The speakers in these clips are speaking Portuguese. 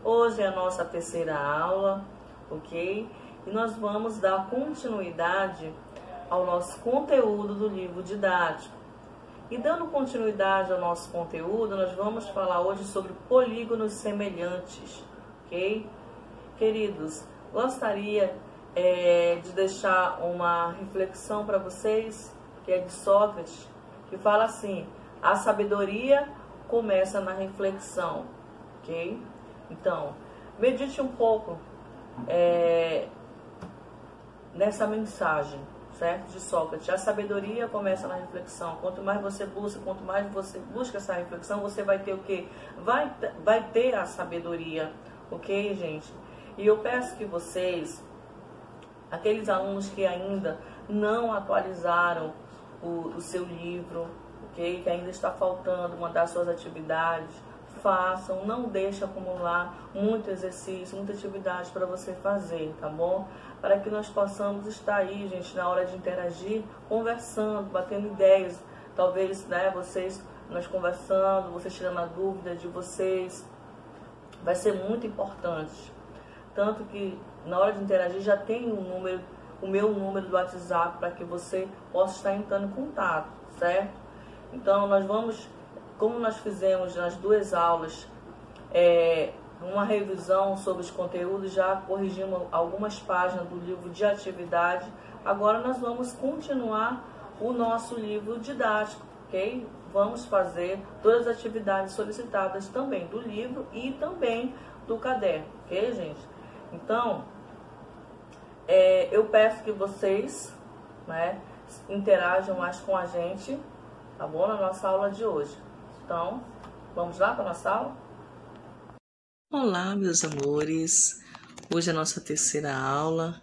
Hoje é a nossa terceira aula, ok? E nós vamos dar continuidade ao nosso conteúdo do livro didático. E dando continuidade ao nosso conteúdo, nós vamos falar hoje sobre polígonos semelhantes, ok? Queridos, gostaria de deixar uma reflexão para vocês, que é de Sócrates, que fala assim: a sabedoria começa na reflexão, ok? Então, medite um pouco nessa mensagem, certo? De Sócrates. A sabedoria começa na reflexão. Quanto mais você busca essa reflexão, você vai ter o quê? Vai ter a sabedoria, ok, gente? E eu peço que vocês, aqueles alunos que ainda não atualizaram o seu livro, ok? Que ainda está faltando mandar suas atividades, façam, não deixe acumular muito exercício, muita atividade para você fazer, tá bom? Para que nós possamos estar aí, gente, na hora de interagir, conversando, batendo ideias, talvez, né, nós conversando, vocês tirando a dúvida de vocês, vai ser muito importante. Tanto que na hora de interagir já tem o meu número do WhatsApp para que você possa estar entrando em contato, certo? Então nós vamos, como nós fizemos nas duas aulas, uma revisão sobre os conteúdos, já corrigimos algumas páginas do livro de atividade. Agora nós vamos continuar o nosso livro didático, ok? Vamos fazer todas as atividades solicitadas também do livro e também do caderno, ok, gente? Então, eu peço que vocês, né, interajam mais com a gente, tá bom? Na nossa aula de hoje. Então, vamos lá para a nossa aula? Olá, meus amores. Hoje é a nossa terceira aula.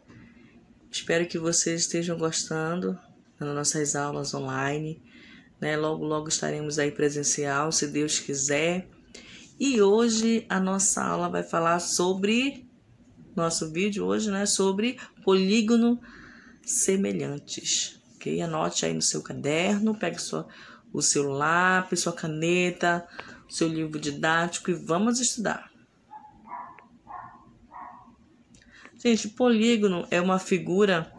Espero que vocês estejam gostando das nossas aulas online, né? Logo, logo estaremos aí presencial, se Deus quiser. E hoje a nossa aula vai falar sobre... Nosso vídeo hoje, né, sobre polígono semelhantes, ok? Anote aí no seu caderno, pegue o seu lápis, sua caneta, seu livro didático e vamos estudar. Gente, polígono é uma figura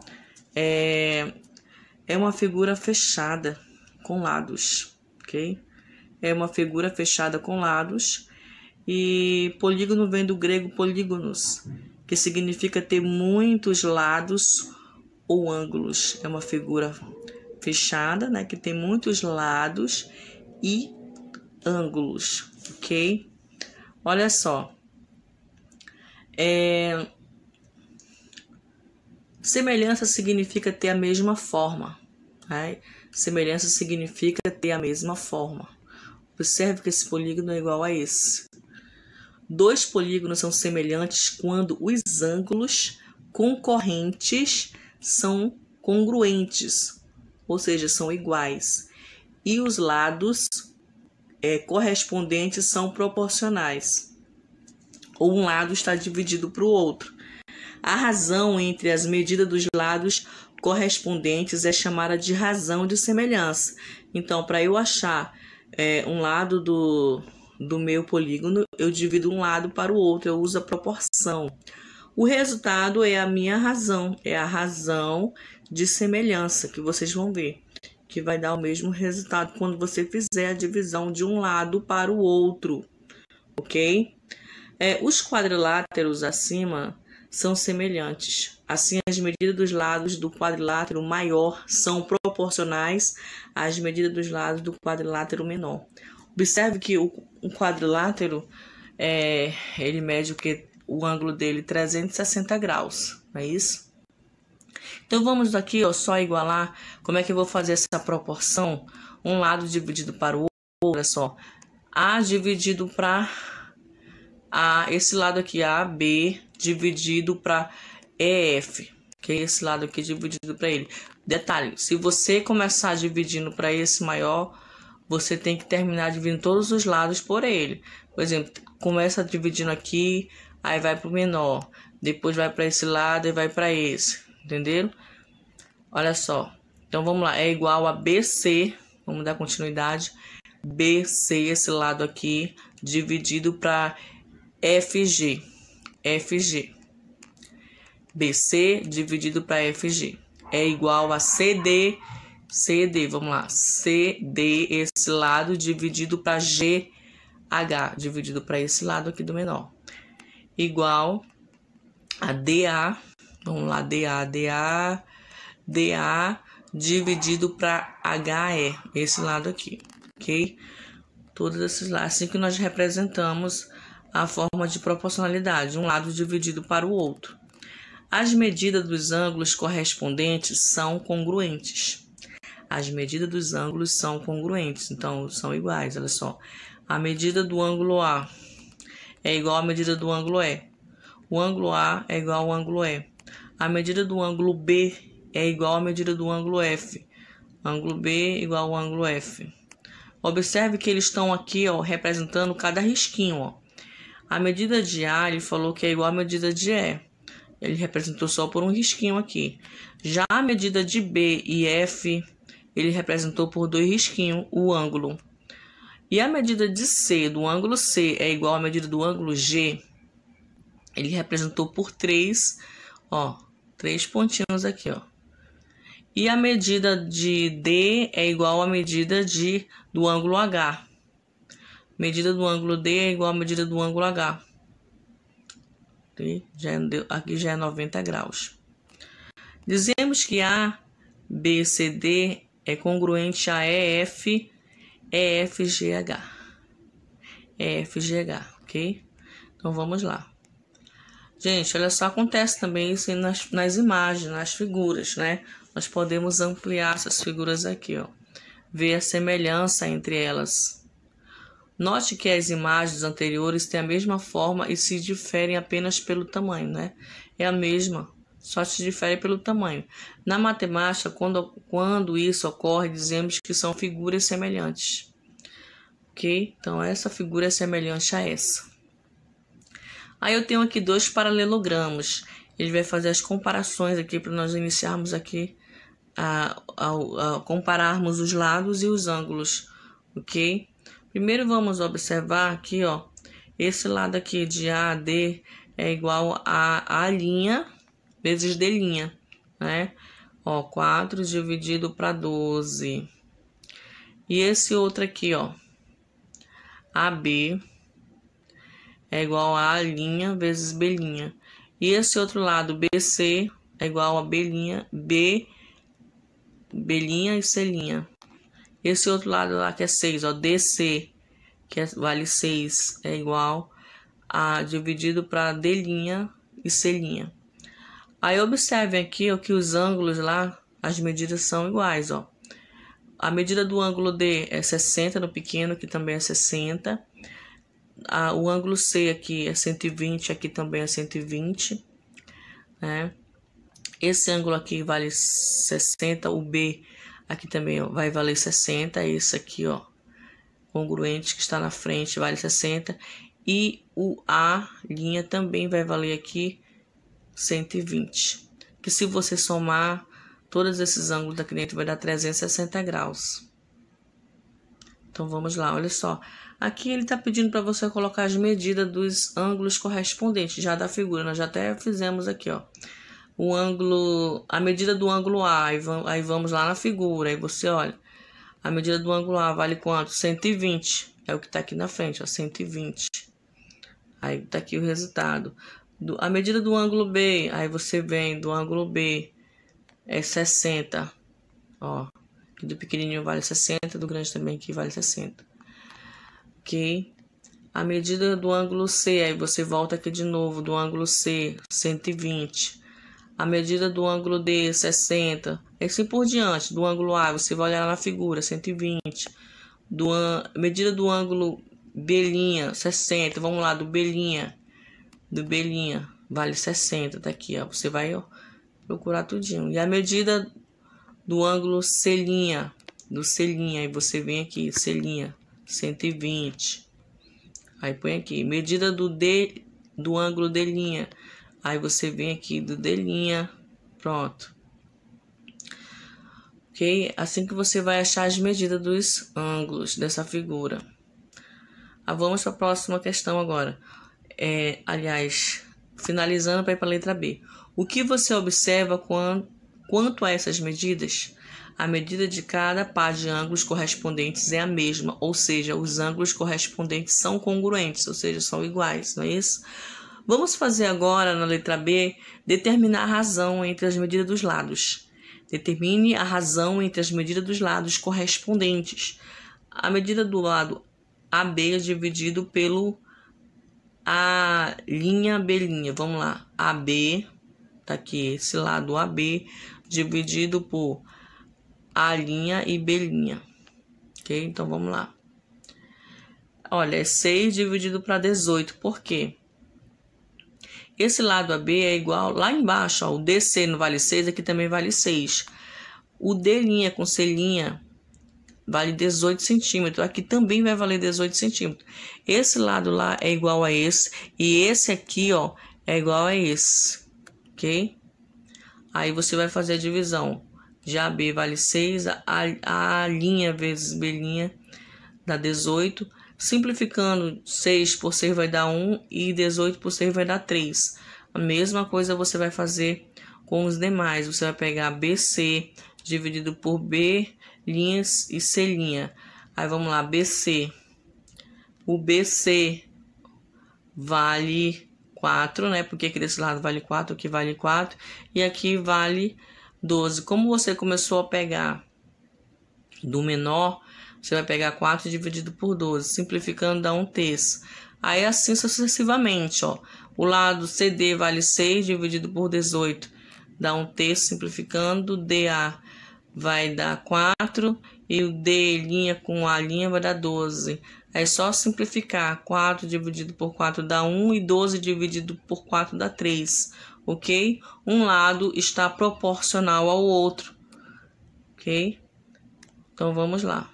fechada com lados, ok? É uma figura fechada com lados e polígono vem do grego polígonos, que significa ter muitos lados ou ângulos. É uma figura fechada, né, que tem muitos lados e ângulos, ok? Olha só. Semelhança significa ter a mesma forma, né? Semelhança significa ter a mesma forma. Observe que esse polígono é igual a esse. Dois polígonos são semelhantes quando os ângulos concorrentes são congruentes, ou seja, são iguais, e os lados correspondentes são proporcionais, ou um lado está dividido para o outro. A razão entre as medidas dos lados correspondentes é chamada de razão de semelhança. Então, para eu achar um lado do meu polígono, eu divido um lado para o outro, eu uso a proporção. O resultado é a minha razão, é a razão de semelhança, que vocês vão ver, que vai dar o mesmo resultado quando você fizer a divisão de um lado para o outro, ok? Os quadriláteros acima são semelhantes. Assim, as medidas dos lados do quadrilátero maior são proporcionais às medidas dos lados do quadrilátero menor. Observe que o quadrilátero, ele mede o ângulo dele 360 graus, não é isso? Então, vamos aqui, ó, só igualar como é que eu vou fazer essa proporção. Um lado dividido para o outro, olha só. A dividido para A, esse lado aqui, AB, dividido para EF, que é esse lado aqui dividido para ele. Detalhe, se você começar dividindo para esse maior, você tem que terminar dividindo todos os lados por ele. Por exemplo, começa dividindo aqui, aí vai para o menor. Depois vai para esse lado e vai para esse. Entenderam? Olha só. Então, vamos lá. É igual a BC. Vamos dar continuidade. BC, esse lado aqui, dividido para FG. FG. BC dividido para FG é igual a CD. CD, vamos lá. CD, esse lado, dividido para GH, dividido para esse lado aqui do menor. Igual a DA, vamos lá, DA dividido para HE, esse lado aqui, ok? Todos esses lados, assim que nós representamos a forma de proporcionalidade, um lado dividido para o outro. As medidas dos ângulos correspondentes são congruentes. As medidas dos ângulos são congruentes, então são iguais, olha só. A medida do ângulo A é igual à medida do ângulo E. O ângulo A é igual ao ângulo E. A medida do ângulo B é igual à medida do ângulo F. Ângulo B igual ao ângulo F. Observe que eles estão aqui, ó, representando cada risquinho, ó. A medida de A, ele falou que é igual à medida de E. Ele representou só por um risquinho aqui. Já a medida de B e F, ele representou por 2 risquinhos o ângulo. E a medida de C, do ângulo C, é igual à medida do ângulo G. Ele representou por 3, ó, 3 pontinhos aqui, ó. E a medida de D é igual à medida do ângulo H. Medida do ângulo D é igual à medida do ângulo H. Aqui já é 90 graus. Dizemos que A, B, C, D é congruente a EF, EFGH. EFGH, ok? Então vamos lá. Gente, olha só, acontece também isso nas imagens, nas figuras, né? Nós podemos ampliar essas figuras aqui, ó. Ver a semelhança entre elas. Note que as imagens anteriores têm a mesma forma e se diferem apenas pelo tamanho, né? É a mesma, só se difere pelo tamanho. Na matemática, quando isso ocorre, dizemos que são figuras semelhantes. Ok? Então, essa figura é semelhante a essa. Aí eu tenho aqui 2 paralelogramos. Ele vai fazer as comparações aqui para nós iniciarmos aqui a compararmos os lados e os ângulos, ok? Primeiro vamos observar aqui, ó, esse lado aqui de AD é igual a A' vezes D', né? Ó, 4 dividido para 12. E esse outro aqui, ó, AB é igual a A' vezes B'. E esse outro lado, BC, é igual a B', B' e C'. Esse outro lado lá que é 6, ó, DC, que vale 6, é igual a dividido para D' e C'. Aí observem aqui, ó, que os ângulos lá, as medidas são iguais, ó. A medida do ângulo D é 60 no pequeno, que também é 60. O ângulo C aqui é 120, aqui também é 120, né? Esse ângulo aqui vale 60, o B aqui também, ó, vai valer 60, esse aqui, ó, congruente que está na frente, vale 60, e o A' também vai valer aqui 120, que se você somar todos esses ângulos daqui dentro vai dar 360 graus. Então vamos lá, olha só. Aqui ele está pedindo para você colocar as medidas dos ângulos correspondentes já da figura. Nós já até fizemos aqui, ó. O ângulo, a medida do ângulo A, aí vamos lá na figura, aí você olha. A medida do ângulo A vale quanto? 120. É o que está aqui na frente, ó, 120. Aí está aqui o resultado. A medida do ângulo B, aí você vem do ângulo B, é 60. Ó, aqui do pequenininho vale 60, do grande também aqui vale 60. Ok? A medida do ângulo C, aí você volta aqui de novo, do ângulo C, 120. A medida do ângulo D, 60. Assim por diante. Do ângulo A, você vai olhar na figura, 120. Medida do ângulo B', 60. Vamos lá, do B'. Do B', vale 60. Tá aqui, ó. Você vai, ó, procurar tudinho. E a medida do ângulo C', do C', aí você vem aqui, C', 120. Aí põe aqui. Medida do D, do ângulo D'. Aí você vem aqui do D', pronto. Ok? Assim que você vai achar as medidas dos ângulos dessa figura. Vamos para a próxima questão agora. aliás, finalizando para ir para a letra B. O que você observa quanto a essas medidas? A medida de cada par de ângulos correspondentes é a mesma, ou seja, os ângulos correspondentes são congruentes, ou seja, são iguais, não é isso? Vamos fazer agora, na letra B, determinar a razão entre as medidas dos lados. Determine a razão entre as medidas dos lados correspondentes. A medida do lado AB é dividido pelo A', B'. Vamos lá, AB, tá aqui, esse lado AB dividido por A' e B'. Ok? Então, vamos lá. Olha, é 6 dividido para 18. Por quê? Esse lado AB é igual, lá embaixo, ó, o DC não vale 6, aqui também vale 6. O D' com C' vale 18 centímetros. Aqui também vai valer 18 centímetros. Esse lado lá é igual a esse. E esse aqui, ó, é igual a esse. Ok? Aí você vai fazer a divisão. Já B vale 6, A' vezes B' dá 18. Simplificando, 6 por 6 vai dar 1 e 18 por 6 vai dar 3. A mesma coisa você vai fazer com os demais. Você vai pegar BC dividido por B' e C'. Aí vamos lá, BC. O BC vale 4, né? Porque aqui desse lado vale 4, aqui vale 4. E aqui vale 12. Como você começou a pegar do menor, você vai pegar 4 dividido por 12. Simplificando, dá 1/3. Aí assim sucessivamente, ó. O lado CD vale 6 dividido por 18. Dá 1/3. Simplificando, DA vai dar 4. E o D' com A' vai dar 12. É só simplificar. 4 dividido por 4 dá 1 e 12 dividido por 4 dá 3. Ok? Um lado está proporcional ao outro. Ok? Então, vamos lá.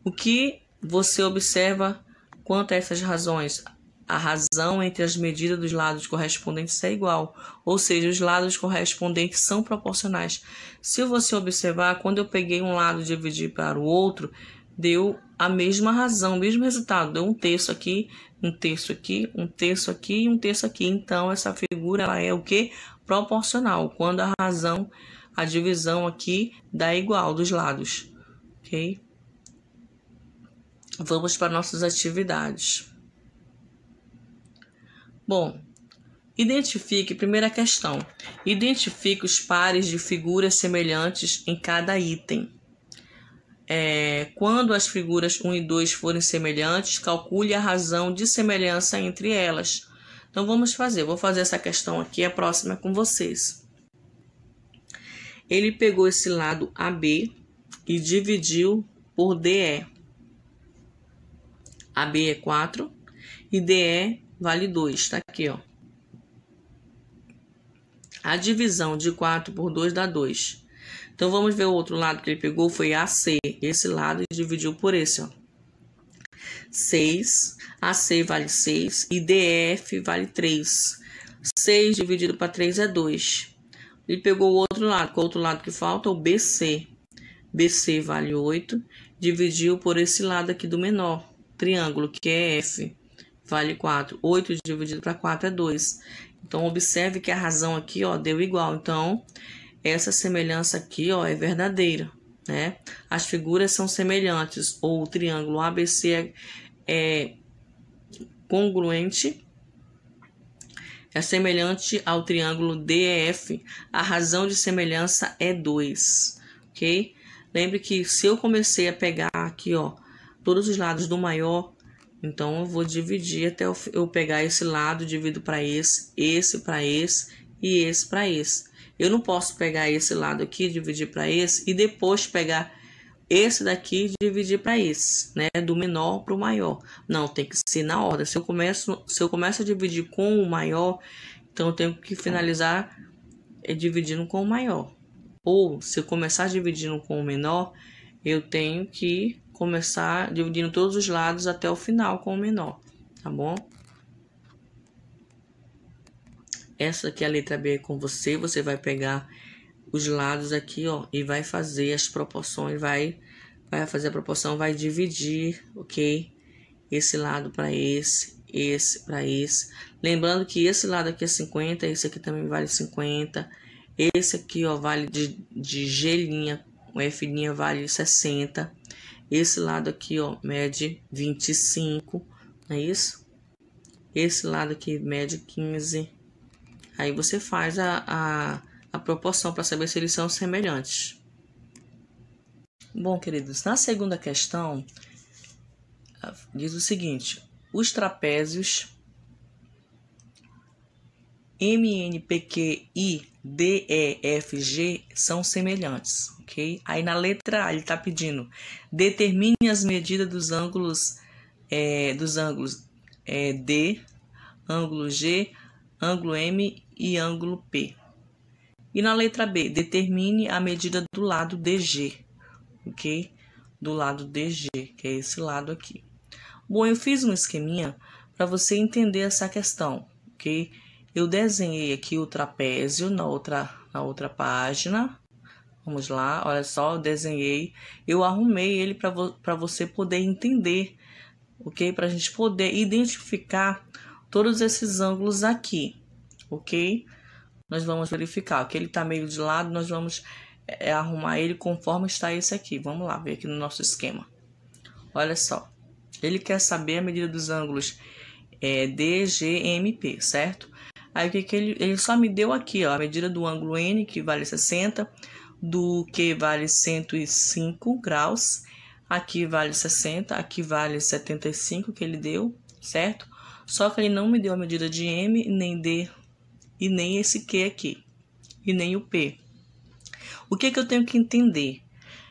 O que você observa quanto a essas razões? A razão entre as medidas dos lados correspondentes é igual, ou seja, os lados correspondentes são proporcionais. Se você observar, quando eu peguei um lado e dividi para o outro, deu a mesma razão, o mesmo resultado. Deu 1/3 aqui, 1/3 aqui, 1/3 aqui e 1/3 aqui. Então, essa figura ela é o que? Proporcional, quando a razão, a divisão aqui dá igual dos lados. Ok? Vamos para nossas atividades. Bom, identifique, primeira questão, identifique os pares de figuras semelhantes em cada item. Quando as figuras 1 e 2 forem semelhantes, calcule a razão de semelhança entre elas. Então, vou fazer essa questão aqui, a próxima é com vocês. Ele pegou esse lado AB e dividiu por DE. AB é 4 e DE vale 2, tá aqui, ó. A divisão de 4 por 2 dá 2. Então, vamos ver o outro lado que ele pegou, foi AC. Esse lado e dividiu por esse, ó. 6, AC vale 6 e DF vale 3. 6 dividido para 3 é 2. Ele pegou o outro lado, qual é o outro lado que falta? O BC. BC vale 8, dividiu por esse lado aqui do menor triângulo, que é F, vale 4. 8 dividido para 4 é 2. Então, observe que a razão aqui, ó, deu igual. Então, essa semelhança aqui, ó, é verdadeira, né? As figuras são semelhantes, ou o triângulo ABC é congruente, é semelhante ao triângulo DEF. A razão de semelhança é 2, ok? Lembre que se eu comecei a pegar aqui, ó, todos os lados do maior, então eu vou dividir até eu pegar esse lado, divido para esse para esse e esse para esse. Eu não posso pegar esse lado aqui, dividir para esse e depois pegar esse daqui e dividir para esse, né? Do menor para o maior. Não, tem que ser na ordem. Se eu começo a dividir com o maior, então eu tenho que finalizar dividindo com o maior. Ou se eu começar dividindo com o menor, eu tenho que começar dividindo todos os lados até o final com o menor, tá bom? Essa aqui é a letra B com você. Você vai pegar os lados aqui, ó, e vai fazer as proporções, vai fazer a proporção, vai dividir, ok? Esse lado para esse esse para esse. Lembrando que esse lado aqui é 50, esse aqui também vale 50. Esse aqui, ó, vale de G', o F' vale 60. Esse lado aqui, ó, mede 25, não é isso? Esse lado aqui mede 15. Aí você faz a proporção para saber se eles são semelhantes. Bom, queridos, na segunda questão, diz o seguinte: os trapézios MNPQ e DEFG são semelhantes, ok? Aí na letra A ele está pedindo: determine as medidas dos ângulos D, ângulo G, ângulo M e ângulo P. E na letra B, determine a medida do lado DG, ok? Do lado DG, que é esse lado aqui. Bom, eu fiz um esqueminha para você entender essa questão, ok? Eu desenhei aqui o trapézio na outra página. Vamos lá, olha só, eu desenhei. Eu arrumei ele para você poder entender, ok? Para a gente poder identificar todos esses ângulos aqui, ok? Nós vamos verificar que ele está meio de lado, nós vamos arrumar ele conforme está esse aqui. Vamos lá, ver aqui no nosso esquema. Olha só, ele quer saber a medida dos ângulos D, G, M, P, certo? Aí o que ele só me deu aqui, ó, a medida do ângulo N, que vale 60, do Q vale 105 graus, aqui vale 60, aqui vale 75 que ele deu, certo? Só que ele não me deu a medida de M, nem D, e nem esse Q aqui, e nem o P. O que eu tenho que entender?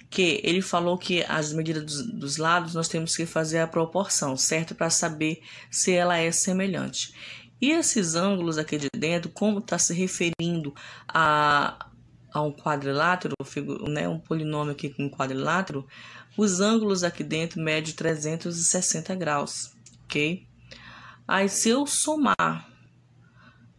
Que ele falou que as medidas dos lados nós temos que fazer a proporção, certo? Para saber se ela é semelhante. E esses ângulos aqui de dentro, como está se referindo a um quadrilátero, né, um polinômio aqui com um quadrilátero, os ângulos aqui dentro medem 360 graus, ok? Aí se eu somar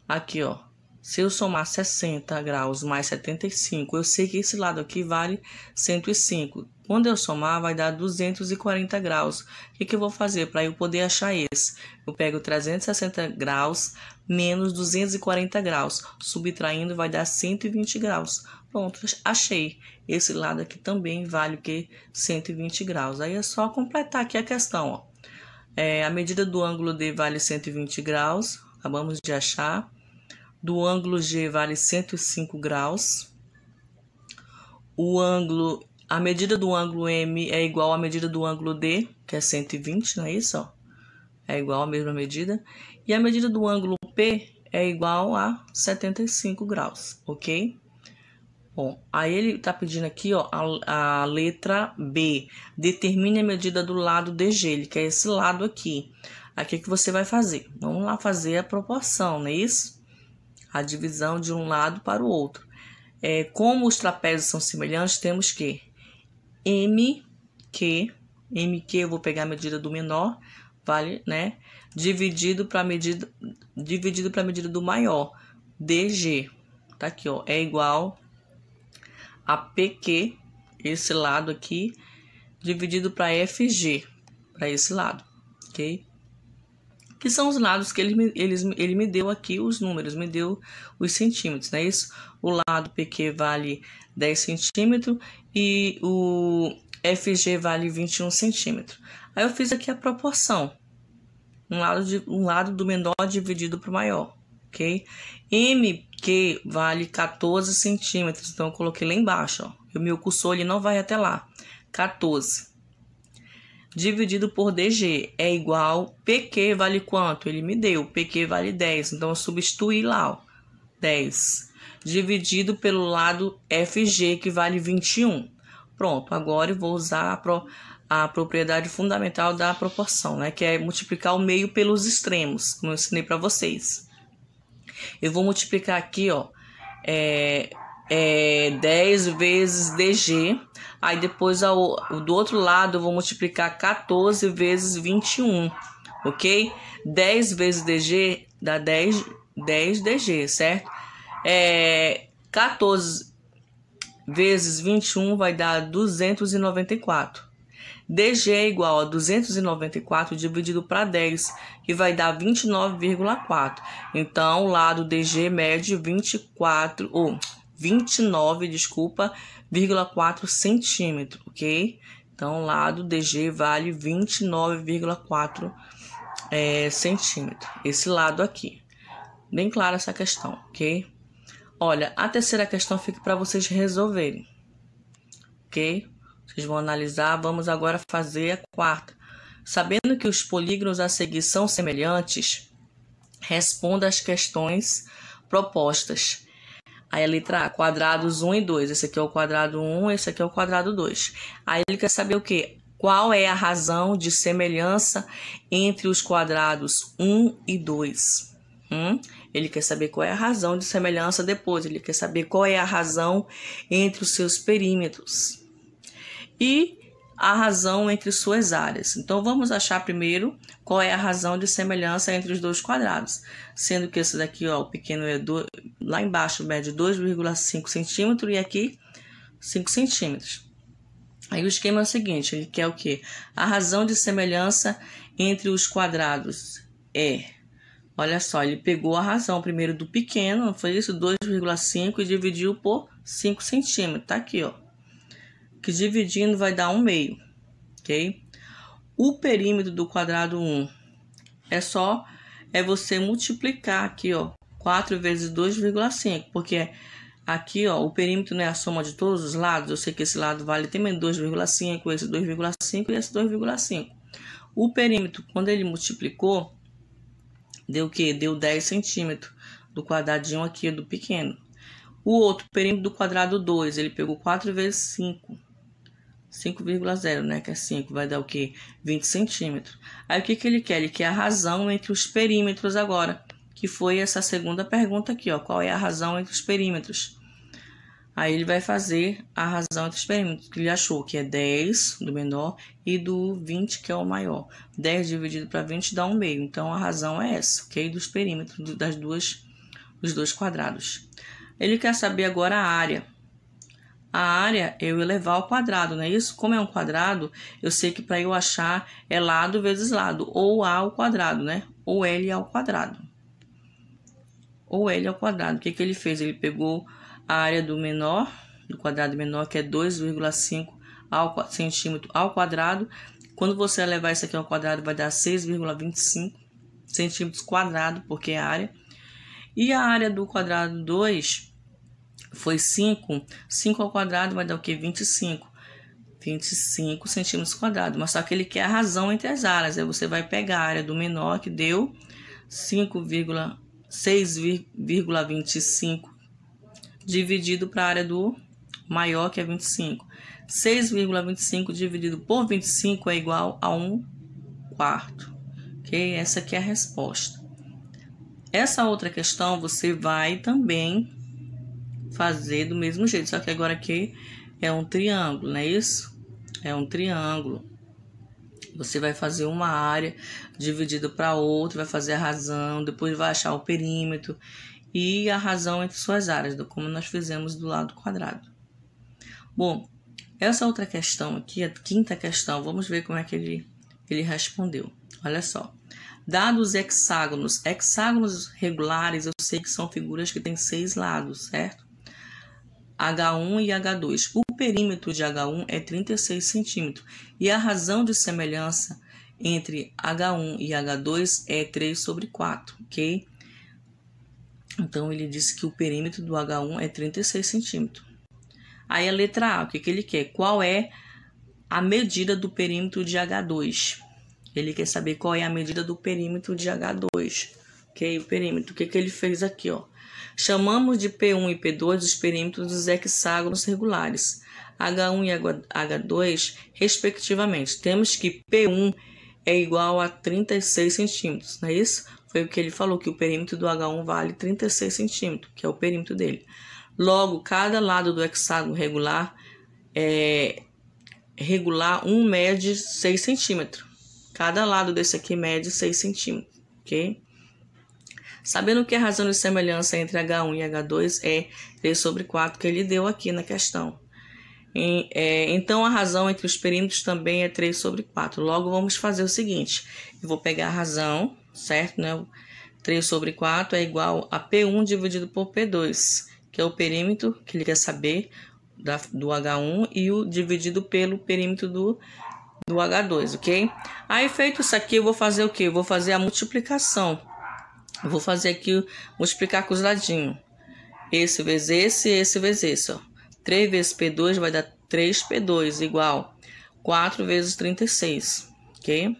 aqui, ó, se eu somar 60 graus mais 75, eu sei que esse lado aqui vale 105. Quando eu somar, vai dar 240 graus. O que eu vou fazer para eu poder achar esse? Eu pego 360 graus menos 240 graus. Subtraindo, vai dar 120 graus. Pronto, achei. Esse lado aqui também vale o que? 120 graus. Aí é só completar aqui a questão, ó. A medida do ângulo D vale 120 graus. Acabamos de achar. Do ângulo G vale 105 graus. A medida do ângulo M é igual à medida do ângulo D, que é 120, não é isso? Ó? É igual à mesma medida. E a medida do ângulo P é igual a 75 graus, ok? Bom, aí ele está pedindo aqui, ó, a letra B. Determine a medida do lado DG, ele quer esse lado aqui. Aqui que você vai fazer? Vamos lá fazer a proporção, não é isso? A divisão de um lado para o outro. Como os trapézios são semelhantes, temos que MQ eu vou pegar a medida do menor, vale, né? Dividido para a medida do maior, DG, tá aqui, ó, é igual a PQ, esse lado aqui, dividido para FG, para esse lado, ok? Que são os lados que ele me deu aqui os números, me deu os centímetros, não é isso? O lado PQ vale 10 centímetros e o FG vale 21 centímetros. Aí eu fiz aqui a proporção. Um lado do menor dividido para o maior, ok? MQ vale 14 centímetros, então eu coloquei lá embaixo, ó. O meu cursor ele não vai até lá. 14. Dividido por DG é igual, PQ vale quanto? Ele me deu, PQ vale 10, então eu substituí lá, ó, 10. Dividido pelo lado FG, que vale 21. Pronto, agora eu vou usar a propriedade fundamental da proporção, né? Que é multiplicar o meio pelos extremos, como eu ensinei para vocês. Eu vou multiplicar aqui, ó, 10 vezes DG, aí depois do outro lado eu vou multiplicar 14 vezes 21, ok? 10 vezes DG dá 10 DG, certo? 14 vezes 21 vai dar 294. DG é igual a 294 dividido para 10, que vai dar 29,4. Então, o lado DG mede 29,4 centímetros, ok? Então, o lado DG vale 29,4 centímetros. Esse lado aqui. Bem clara essa questão, ok? Olha, a terceira questão fica para vocês resolverem, ok? Vocês vão analisar. Vamos agora fazer a quarta. Sabendo que os polígonos a seguir são semelhantes, responda as questões propostas. Aí a letra A, quadrados 1 e 2. Esse aqui é o quadrado 1, esse aqui é o quadrado 2. Aí ele quer saber o quê? Qual é a razão de semelhança entre os quadrados 1 e 2? Ele quer saber qual é a razão de semelhança depois. Ele quer saber qual é a razão entre os seus perímetros. E a razão entre suas áreas. Então, vamos achar primeiro qual é a razão de semelhança entre os dois quadrados. Sendo que esse daqui, ó, o pequeno é lá embaixo mede 2,5 centímetros e aqui 5 centímetros. Aí o esquema é o seguinte, ele quer o quê? A razão de semelhança entre os quadrados olha só, ele pegou a razão primeiro do pequeno, não foi isso? 2,5 e dividiu por 5 centímetros. Tá aqui, ó. Que dividindo vai dar 1/2, ok? O perímetro do quadrado 1 é você multiplicar aqui, ó, 4 vezes 2,5, porque aqui, ó, o perímetro não é a soma de todos os lados. Eu sei que esse lado vale também 2,5, esse 2,5 e esse 2,5. O perímetro, quando ele multiplicou, deu o quê? Deu 10 centímetros do quadradinho aqui do pequeno. O outro perímetro do quadrado 2, ele pegou 4 vezes 5. 5,0, né? Que é 5, vai dar o quê? 20 centímetros. Aí o que ele quer? Ele quer a razão entre os perímetros agora, que foi essa segunda pergunta aqui, ó. Qual é a razão entre os perímetros? Aí ele vai fazer a razão entre os perímetros, que ele achou que é 10 do menor e do 20, que é o maior. 10 dividido para 20 dá 1/2. Então, a razão é essa, ok? Dos perímetros dos dois quadrados. Ele quer saber agora a área. A área é eu elevar ao quadrado, não é isso? Como é um quadrado, eu sei que para eu achar é lado vezes lado, ou A ao quadrado, né? Ou L ao quadrado. Ou L ao quadrado. O que ele fez? Ele pegou a área do menor, do quadrado menor, que é 2,5 centímetro ao quadrado. Quando você elevar isso aqui ao quadrado, vai dar 6,25 centímetros quadrados, porque é a área. E a área do quadrado 2 foi 5. 5 ao quadrado vai dar o quê? 25 centímetros quadrados. Mas só que ele quer a razão entre as áreas. Aí você vai pegar a área do menor, que deu 6,25 dividido para a área do maior, que é 25. 6,25 dividido por 25 é igual a 1/4. Ok? Essa aqui é a resposta. Essa outra questão você vai também fazer do mesmo jeito, só que agora aqui é um triângulo, não é isso? É um triângulo. Você vai fazer uma área dividida para outra, vai fazer a razão, depois vai achar o perímetro e a razão entre suas áreas, como nós fizemos do lado quadrado. Bom, essa outra questão aqui, a quinta questão, vamos ver como é que ele respondeu. Olha só. Dados hexágonos. Hexágonos regulares, eu sei que são figuras que têm 6 lados, certo? H1 e H2. O perímetro de H1 é 36 centímetros. E a razão de semelhança entre H1 e H2 é 3/4, ok? Então, ele disse que o perímetro do H1 é 36 centímetros. Aí, a letra A, o que ele quer? Qual é a medida do perímetro de H2? Ele quer saber qual é a medida do perímetro de H2. Ok? O perímetro. O que ele fez aqui, ó? Chamamos de P1 e P2 os perímetros dos hexágonos regulares. H1 e H2, respectivamente. Temos que P1 é igual a 36 centímetros, não é isso? Foi o que ele falou, que o perímetro do H1 vale 36 centímetros, que é o perímetro dele. Logo, cada lado do hexágono regular, um mede 6 centímetros. Cada lado desse aqui mede 6 centímetros, ok? Sabendo que a razão de semelhança entre H1 e H2 é 3/4, que ele deu aqui na questão. Então, a razão entre os perímetros também é 3 sobre 4. Logo, vamos fazer o seguinte. Eu vou pegar a razão, certo? Né? 3 sobre 4 é igual a P1 dividido por P2, que é o perímetro que ele quer saber do H1 e o dividido pelo perímetro do H2, ok? Aí, feito isso aqui, eu vou fazer o quê? Eu vou fazer a multiplicação. Eu vou fazer aqui, multiplicar com os ladinhos. Esse vezes esse vezes esse, ó. 3 vezes P2 vai dar 3P2 igual 4 vezes 36, ok?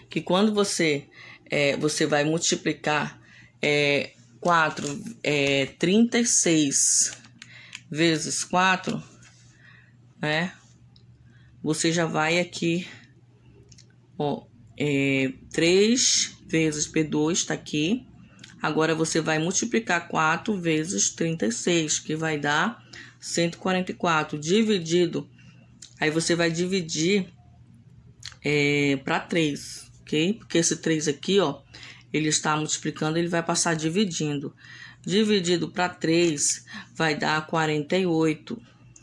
Que quando você vai multiplicar 36 vezes 4, né? Você já vai aqui, ó, 3 vezes P2 tá aqui. Agora, você vai multiplicar 4 vezes 36, que vai dar 144, dividido. Aí, você vai dividir para 3, ok? Porque esse 3 aqui, ó, ele está multiplicando, ele vai passar dividindo. Dividido para 3 vai dar 48.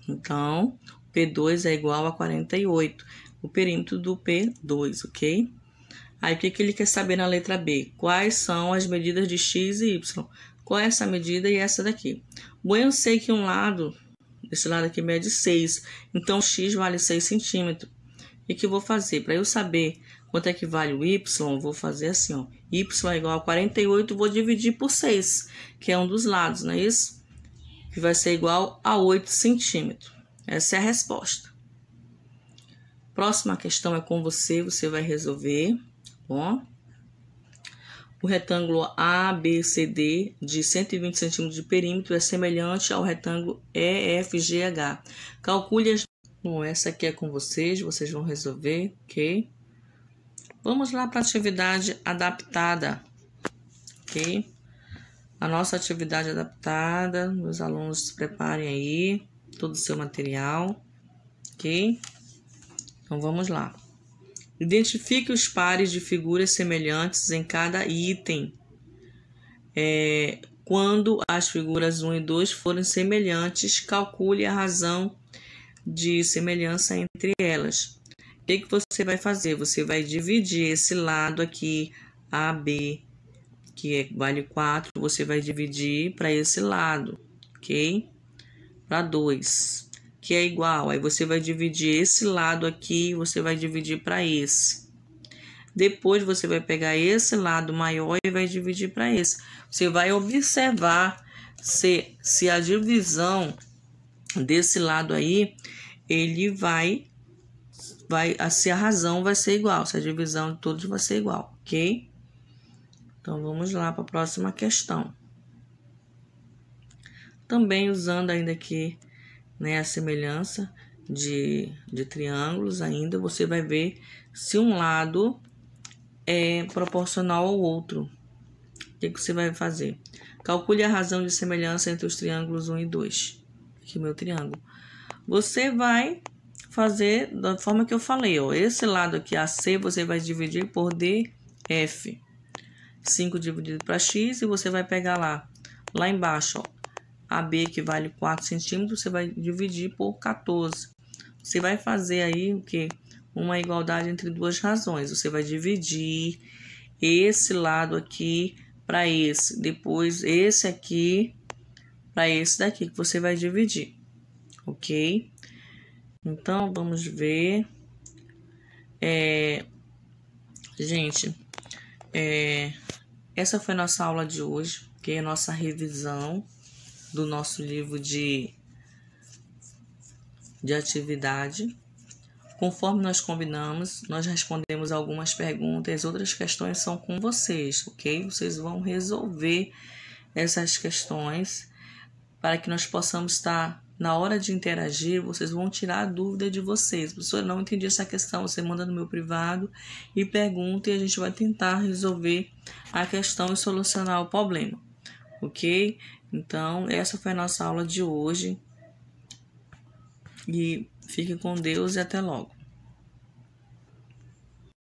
Então, P2 é igual a 48, o perímetro do P2, ok? Aí, o que ele quer saber na letra B? Quais são as medidas de X e Y? Qual é essa medida e essa daqui? Bom, eu sei que esse lado aqui mede 6. Então, X vale 6 centímetros. O que eu vou fazer? Para eu saber quanto é que vale o Y, vou fazer assim, ó. Y é igual a 48, vou dividir por 6, que é um dos lados, não é isso? Que vai ser igual a 8 centímetros. Essa é a resposta. Próxima questão é com você vai resolver. Bom, o retângulo ABCD de 120 centímetros de perímetro é semelhante ao retângulo EFGH. Calcule as... Bom, essa aqui é com vocês vão resolver, ok? Vamos lá para a atividade adaptada, ok? A nossa atividade adaptada, meus alunos se preparem aí, todo o seu material, ok? Então, vamos lá. Identifique os pares de figuras semelhantes em cada item. Quando as figuras 1 e 2 forem semelhantes, calcule a razão de semelhança entre elas. O que você vai fazer? Você vai dividir esse lado aqui, AB, que vale 4, você vai dividir para esse lado, ok? Para 2. Que é igual, aí você vai dividir esse lado aqui, você vai dividir para esse. Depois você vai pegar esse lado maior e vai dividir para esse. Você vai observar se a divisão desse lado aí, ele se a razão vai ser igual, se a divisão de todos vai ser igual, ok? Então, vamos lá para a próxima questão. Também usando ainda aqui, né, a semelhança de triângulos ainda, você vai ver se um lado é proporcional ao outro. O que você vai fazer? Calcule a razão de semelhança entre os triângulos 1 e 2. Aqui o meu triângulo. Você vai fazer da forma que eu falei, ó. Esse lado aqui, AC, você vai dividir por DF. 5 dividido para X e você vai pegar lá embaixo, ó. AB, que vale 4 centímetros, você vai dividir por 14. Você vai fazer aí o quê? Uma igualdade entre duas razões. Você vai dividir esse lado aqui para esse. Depois, esse aqui para esse daqui, que você vai dividir. Ok? Então, vamos ver. Gente, essa foi a nossa aula de hoje, que é a nossa revisão do nosso livro de atividade. Conforme nós combinamos, nós respondemos algumas perguntas, outras questões são com vocês, ok? Vocês vão resolver essas questões para que nós possamos estar, na hora de interagir, vocês vão tirar a dúvida de vocês. Professor, não entendi essa questão, você manda no meu privado e pergunta e a gente vai tentar resolver a questão e solucionar o problema, ok? Então, essa foi a nossa aula de hoje. E fique com Deus e até logo.